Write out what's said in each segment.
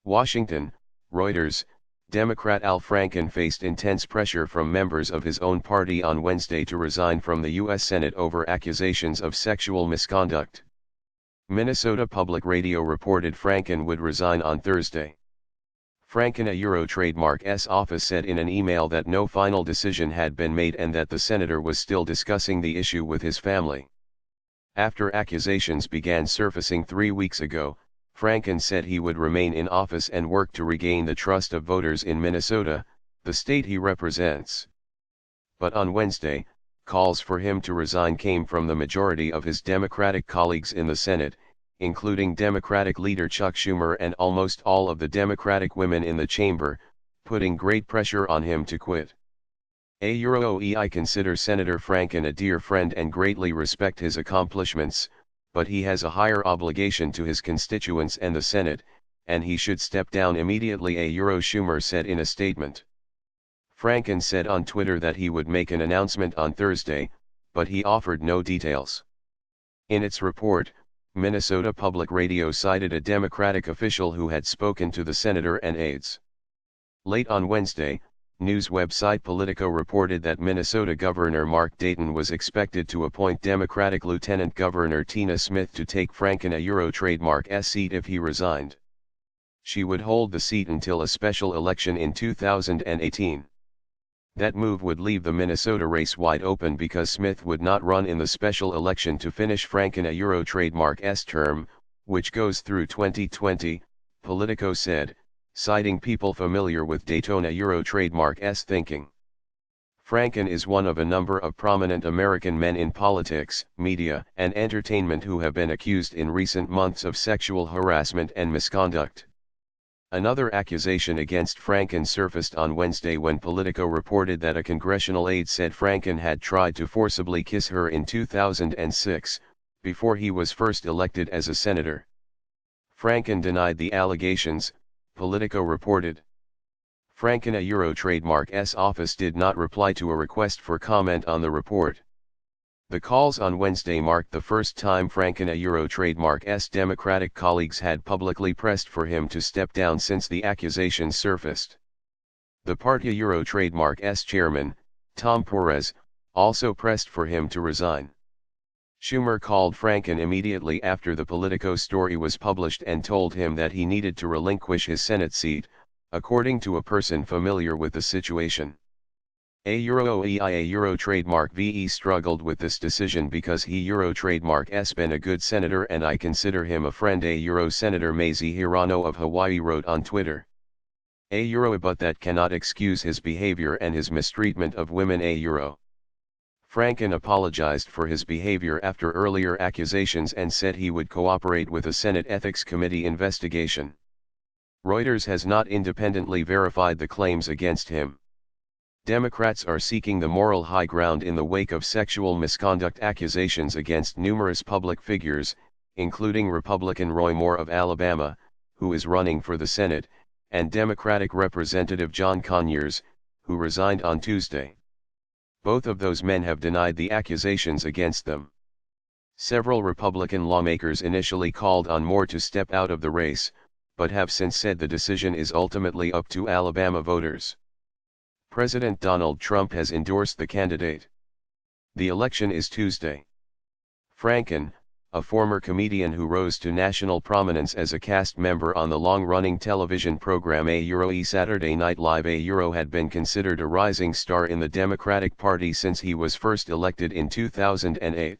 Washington, Reuters. Democrat Al-Franken faced intense pressure from members of his own party on Wednesday to resign from the U.S. Senate over accusations of sexual misconduct. Minnesota Public Radio reported Franken would resign on Thursday. Franken, a Euro trademark's office, said in an email that no final decision had been made and that the senator was still discussing the issue with his family. After accusations began surfacing 3 weeks ago, Franken said he would remain in office and work to regain the trust of voters in Minnesota, the state he represents. But on Wednesday, calls for him to resign came from the majority of his Democratic colleagues in the Senate, including Democratic leader Chuck Schumer and almost all of the Democratic women in the chamber, putting great pressure on him to quit. I consider Senator Franken a dear friend and greatly respect his accomplishments, but he has a higher obligation to his constituents and the Senate, and he should step down immediately, Schumer said in a statement. Franken said on Twitter that he would make an announcement on Thursday, but he offered no details. In its report, Minnesota Public Radio cited a Democratic official who had spoken to the senator and aides. Late on Wednesday, news website Politico reported that Minnesota Governor Mark Dayton was expected to appoint Democratic Lieutenant Governor Tina Smith to take Franken, a Euro trademark's seat, if he resigned. She would hold the seat until a special election in 2018. That move would leave the Minnesota race wide open because Smith would not run in the special election to finish Franken, a Euro trademark's term, which goes through 2020, Politico said, citing people familiar with Daytona Euro trademark's thinking. Franken is one of a number of prominent American men in politics, media, and entertainment who have been accused in recent months of sexual harassment and misconduct. Another accusation against Franken surfaced on Wednesday when Politico reported that a congressional aide said Franken had tried to forcibly kiss her in 2006, before he was first elected as a senator. Franken denied the allegations, Politico reported. Franken, a Euro trademark's office did not reply to a request for comment on the report. The calls on Wednesday marked the first time Franken, a Euro trademark's Democratic colleagues had publicly pressed for him to step down since the accusations surfaced. The party Euro trademark's chairman, Tom Perez, also pressed for him to resign. Schumer called Franken immediately after the Politico story was published and told him that he needed to relinquish his Senate seat, according to a person familiar with the situation. A Euro trademark VE struggled with this decision because he Euro trademark's been a good senator and I consider him a friend, a Euro Senator Mazie Hirano of Hawaii wrote on Twitter. A Euro, but that cannot excuse his behavior and his mistreatment of women. A Euro. Franken apologized for his behavior after earlier accusations and said he would cooperate with a Senate Ethics Committee investigation. Reuters has not independently verified the claims against him. Democrats are seeking the moral high ground in the wake of sexual misconduct accusations against numerous public figures, including Republican Roy Moore of Alabama, who is running for the Senate, and Democratic Representative John Conyers, who resigned on Tuesday. Both of those men have denied the accusations against them. Several Republican lawmakers initially called on Moore to step out of the race, but have since said the decision is ultimately up to Alabama voters. President Donald Trump has endorsed the candidate. The election is Tuesday. Franken, a former comedian who rose to national prominence as a cast member on the long-running television program Saturday Night Live, had been considered a rising star in the Democratic Party since he was first elected in 2008.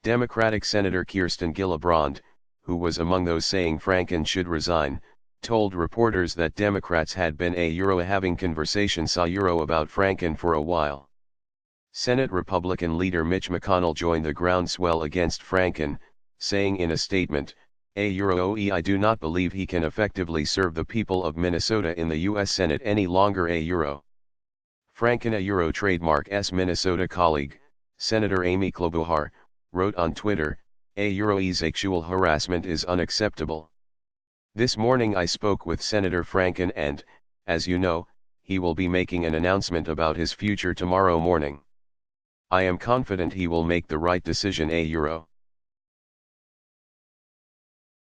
Democratic Senator Kirsten Gillibrand, who was among those saying Franken should resign, told reporters that Democrats had been having conversations about Franken for a while. Senate Republican leader Mitch McConnell joined the groundswell against Franken, saying in a statement, I do not believe he can effectively serve the people of Minnesota in the U.S. Senate any longer. Franken, a Euro trademark's Minnesota colleague, Senator Amy Klobuchar, wrote on Twitter, sexual harassment is unacceptable. This morning I spoke with Senator Franken and, as you know, he will be making an announcement about his future tomorrow morning. I am confident he will make the right decision.